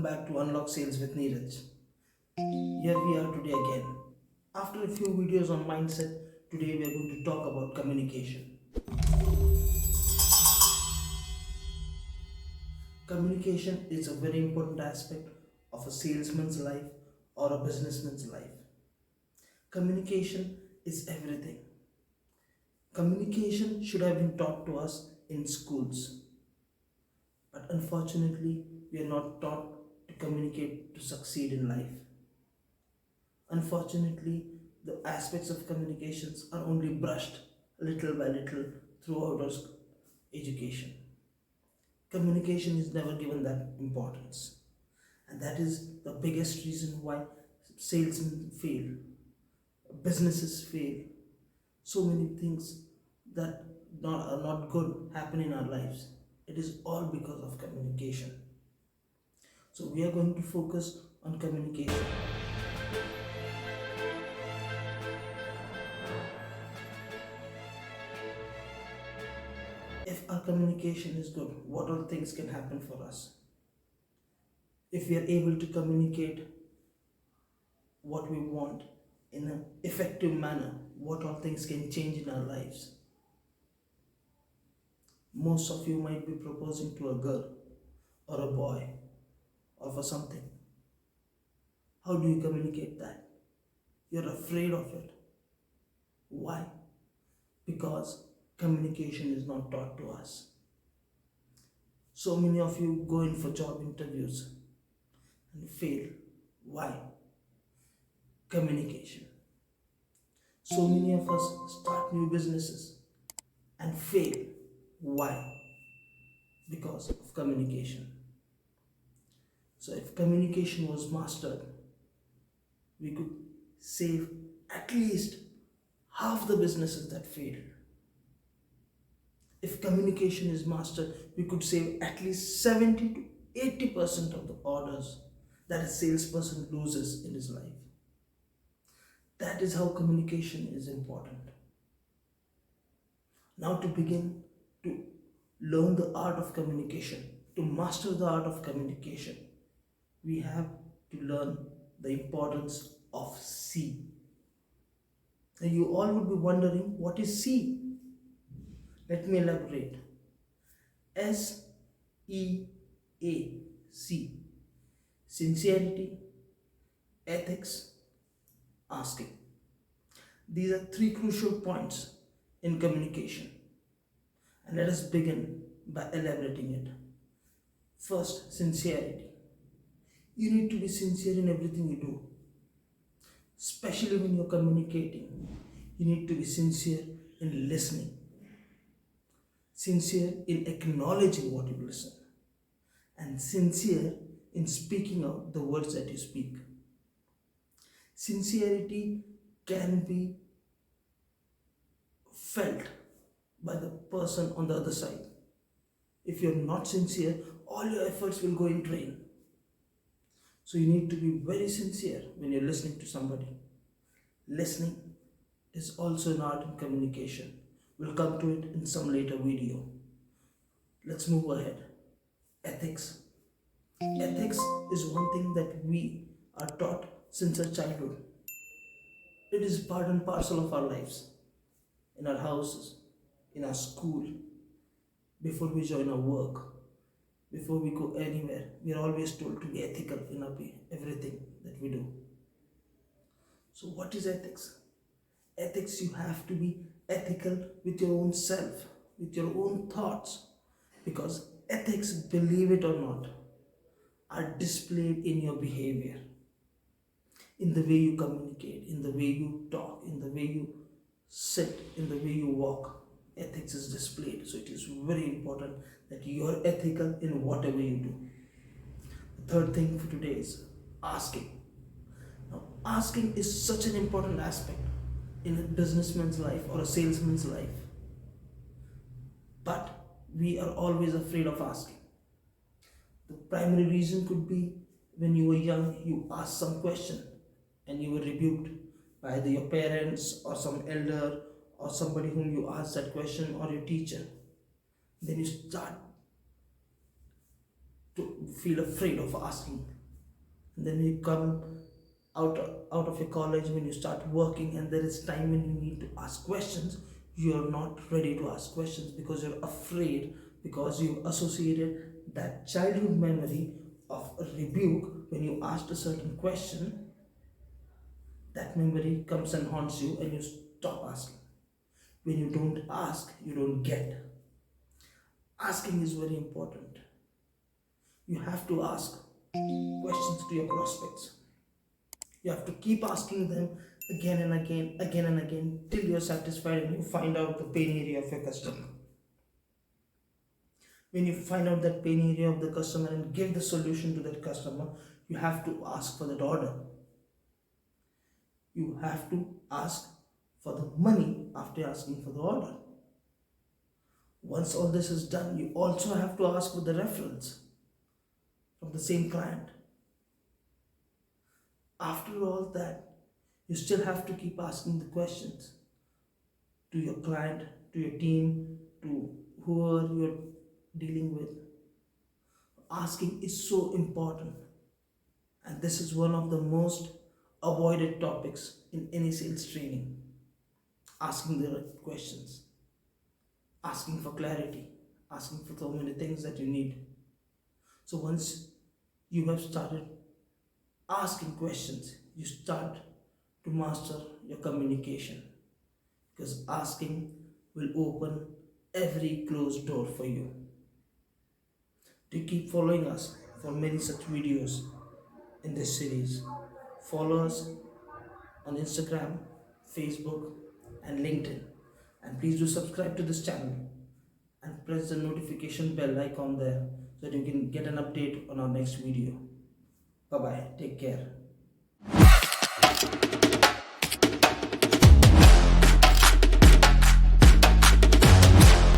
back to Unlock Sales with Neeraj. Here we are today again. After a few videos on mindset, today we are going to talk about communication. Communication is a very important aspect of a salesman's life or a businessman's life. Communication is everything. Communication should have been taught to us in schools, but unfortunately, we are not taught to communicate to succeed in life. Unfortunately, the aspects of communications are only brushed little by little throughout our education. Communication is never given that importance, and that is the biggest reason why salesmen fail, businesses fail, so many things that are not good happen in our lives. It is all because of communication. So we are going to focus on communication. If our communication is good, what all things can happen for us? If we are able to communicate what we want in an effective manner, what all things can change in our lives? Most of you might be proposing to a girl or a boy or for something. How do you communicate that? You're afraid of it. Why? Because communication is not taught to us. So many of you go in for job interviews and fail. Why? Communication. So many of us start new businesses and fail. Why? Because of communication. So if communication was mastered, we could save at least half the businesses that failed. If communication is mastered, we could save at least 70 to 80% of the orders that a salesperson loses in his life. That is how communication is important. Now to begin to learn the art of communication, to master the art of communication, we have to learn the importance of C. Now you all would be wondering, what is C? Let me elaborate. SEAC. Sincerity, ethics, asking. These are three crucial points in communication. And let us begin by elaborating it. First, sincerity. You need to be sincere in everything you do. Especially when you're communicating, you need to be sincere in listening. Sincere in acknowledging what you listen. And sincere in speaking out the words that you speak. Sincerity can be felt by the person on the other side. If you're not sincere, all your efforts will go in drain. So you need to be very sincere when you're listening to somebody. Listening is also an art in communication. We'll come to it in some later video. Let's move ahead. Ethics. Ethics is one thing that we are taught since our childhood. It is part and parcel of our lives, in our houses, in our school, before we join our work, before we go anywhere. We are always told to be ethical in everything that we do. So what is ethics? Ethics, you have to be ethical with your own self, with your own thoughts, because ethics, believe it or not, are displayed in your behavior, in the way you communicate, in the way you talk, in the way you sit, in the way you walk. Ethics is displayed. So it is very important that you are ethical in whatever you do. The third thing for today is asking. Now, asking is such an important aspect in a businessman's life or a salesman's life. But we are always afraid of asking. The primary reason could be when you were young, you asked some question and you were rebuked by either your parents or some elder or somebody whom you asked that question, or your teacher. Then you start to feel afraid of asking And then when you come out of your college, when you start working, and there is time when you need to ask questions, you are not ready to ask questions because you're afraid, because you've associated that childhood memory of a rebuke when you asked a certain question. That memory comes and haunts you, and you stop asking. When you don't ask, you don't get. Asking is very important. You have to ask questions to your prospects. You have to keep asking them again and again, till you're satisfied and you find out the pain area of your customer. When you find out that pain area of the customer and give the solution to that customer, you have to ask for that order. You have to ask for the money after asking for the order. Once all this is done, you also have to ask for the reference from the same client. After all that, you still have to keep asking the questions to your client, to your team, to whoever you're dealing with. Asking is so important, and this is one of the most avoided topics in any sales training. Asking the right questions, asking for clarity, asking for so many things that you need. So once you have started asking questions, you start to master your communication, because asking will open every closed door for you. To keep following us for many such videos in this series, follow us on Instagram, Facebook, and LinkedIn. And please do subscribe to this channel and press the notification bell icon there so that you can get an update on our next video. Bye bye. Take care.